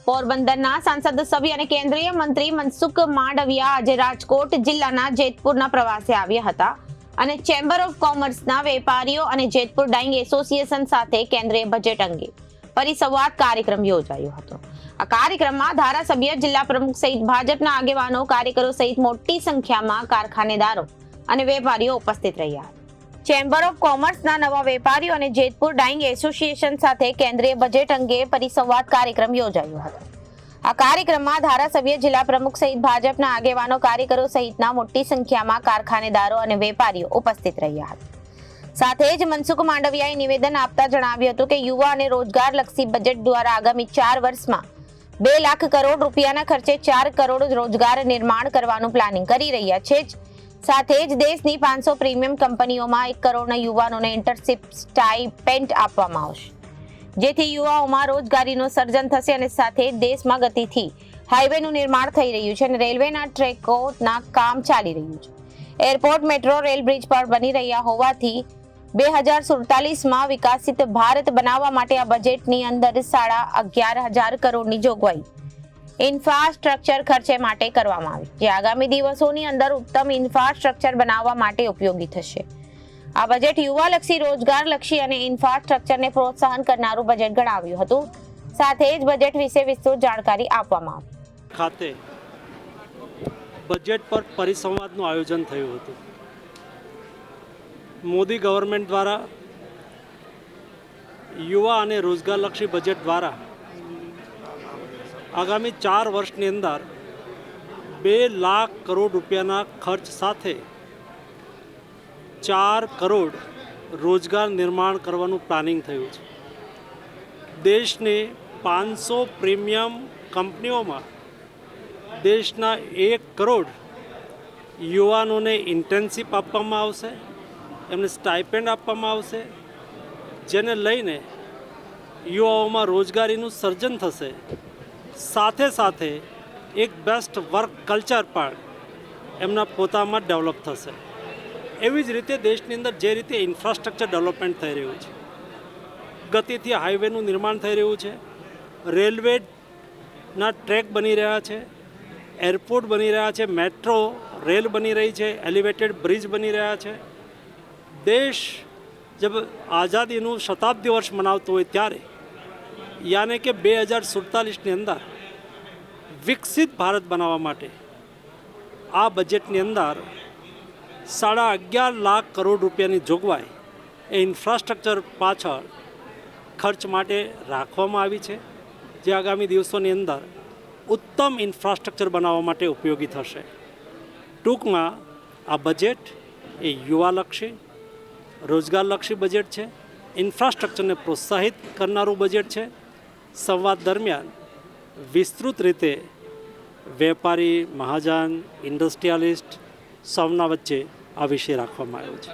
પોરબંદરના સાંસદ સભ્ય અને કેન્દ્રીય મંત્રી મનસુખ માંડવિયા આજે રાજકોટ જિલ્લાના જેતપુરના પ્રવાસે આવ્યા હતા અને ચેમ્બર ઓફ કોમર્સના વેપારીઓ અને જેતપુર ડાઇંગ એસોસિએશન સાથે કેન્દ્રીય બજેટ અંગે પરિસંવાદ કાર્યક્રમ યોજાયો હતો। આ કાર્યક્રમમાં ધારાસભ્ય, જિલ્લા પ્રમુખ સહિત ભાજપના આગેવાનો, કાર્યકરો સહિત મોટી સંખ્યામાં કારખાનેદારો અને વેપારીઓ ઉપસ્થિત રહ્યા। ચેમ્બર ઓફ કોમર્સના નવા વેપારીઓ અને જેતપુર ડાઇંગ એસોસિએશન સાથે કેન્દ્રીય બજેટ અંગે પરિસંવાદ કાર્યક્રમ યોજાયો હતો। આ કાર્યક્રમમાં ધારાસભ્ય, જિલ્લા પ્રમુખ સહિત ભાજપના આગેવાનો, કાર્યકરો સહિતના મોટી સંખ્યામાં કારખાનેદારો અને વેપારીઓ ઉપસ્થિત રહ્યા હતા। સાથે જ મનસુખ માંડવિયાએ નિવેદન આપતા જણાવ્યું હતું કે યુવા અને રોજગારલક્ષી બજેટ દ્વારા આગામી 4 વર્ષમાં 2 લાખ કરોડ રૂપિયાના ખર્ચે 4 કરોડ રોજગાર નિર્માણ કરવાનું પ્લાનિંગ કરી રહ્યા છે। સાથે જ દેશની 500 પ્રીમિયમ કંપનીઓમાં 1 કરોડના યુવાનોને ઇન્ટર્નશિપ સ્ટાઇપેન્ડ આપવામાં આવશે, જેથી યુવાઓમાં રોજગારીનું સર્જન થશે અને સાથે દેશમાં ગતિથી હાઈવેનું નિર્માણ થઈ રહ્યું છે અને રેલવેના ટ્રેકોના કામ ચાલી રહ્યું છે। એરપોર્ટ, મેટ્રો રેલ બ્રિજ પણ બની રહ્યા હોવાથી 2047માં વિકસિત ભારત બનાવવા માટે આ બજેટની અંદર 11,500 કરોડની જોગવાઈ ઇન્ફ્રાસ્ટ્રક્ચર ખર્ચે માટે કરવામાં આવી, જે આગામી દિવસોની અંદર ઉત્તમ ઇન્ફ્રાસ્ટ્રક્ચર બનાવવા માટે ઉપયોગી થશે। આ બજેટ યુવાલક્ષી, રોજગારલક્ષી અને ઇન્ફ્રાસ્ટ્રક્ચરને પ્રોત્સાહન કરનારું બજેટ ગણાવ્યું હતું। સાથે જ બજેટ વિશે વિસ્તૃત જાણકારી આપવામાં આવી। ખાતે બજેટ પર પરિસંવાદનું આયોજન થયું હતું। મોદી ગવર્મેન્ટ દ્વારા યુવા અને રોજગારલક્ષી બજેટ દ્વારા આગામી 4 વર્ષની અંદર 2 લાખ કરોડ રૂપિયાના ખર્ચ સાથે 4 કરોડ રોજગાર નિર્માણ કરવાનું પ્લાનિંગ થયું છે। દેશની 500 પ્રીમિયમ કંપનીઓમાં દેશના 1 કરોડ યુવાનોને ઇન્ટર્નશિપ આપવામાં આવશે, એમને સ્ટાઇપેન્ડ આપવામાં આવશે, જેને લઈને યુવાઓમાં રોજગારીનું સર્જન થશે। સાથે સાથે એક બેસ્ટ વર્ક કલ્ચર પણ એમના પોતામાં ડેવલપ થશે। એવી જ રીતે દેશની અંદર જે રીતે ઇન્ફ્રાસ્ટ્રક્ચર ડેવલપમેન્ટ થઈ રહ્યું છે, ગતિથી હાઈવેનું નિર્માણ થઈ રહ્યું છે, રેલવેના ટ્રેક બની રહ્યા છે, એરપોર્ટ બની રહ્યા છે, મેટ્રો રેલ બની રહી છે, એલિવેટેડ બ્રિજ બની રહ્યા છે। દેશ જબ આઝાદીનું શતાબ્દી વર્ષ મનાવતો હોય ત્યારે, યાને કે 2047ની અંદર વિકસિત ભારત બનાવવા માટે આ બજેટની અંદર 11.5 લાખ કરોડ રૂપિયાની જોગવાઈ એ ઇન્ફ્રાસ્ટ્રક્ચર પાછળ ખર્ચ માટે રાખવામાં આવી છે, જે આગામી દિવસોની અંદર ઉત્તમ ઇન્ફ્રાસ્ટ્રક્ચર બનાવવા માટે ઉપયોગી થશે। ટૂંકમાં આ બજેટ એ યુવાલક્ષી, રોજગારલક્ષી બજેટ છે, ઇન્ફ્રાસ્ટ્રક્ચરને પ્રોત્સાહિત કરનારું બજેટ છે। સંવાદ દરમિયાન વિસ્તૃત રીતે વેપારી, મહાજન, ઇન્ડસ્ટ્રીયાલિસ્ટ સૌના વચ્ચે આ વિષય રાખવામાં આવ્યો છે।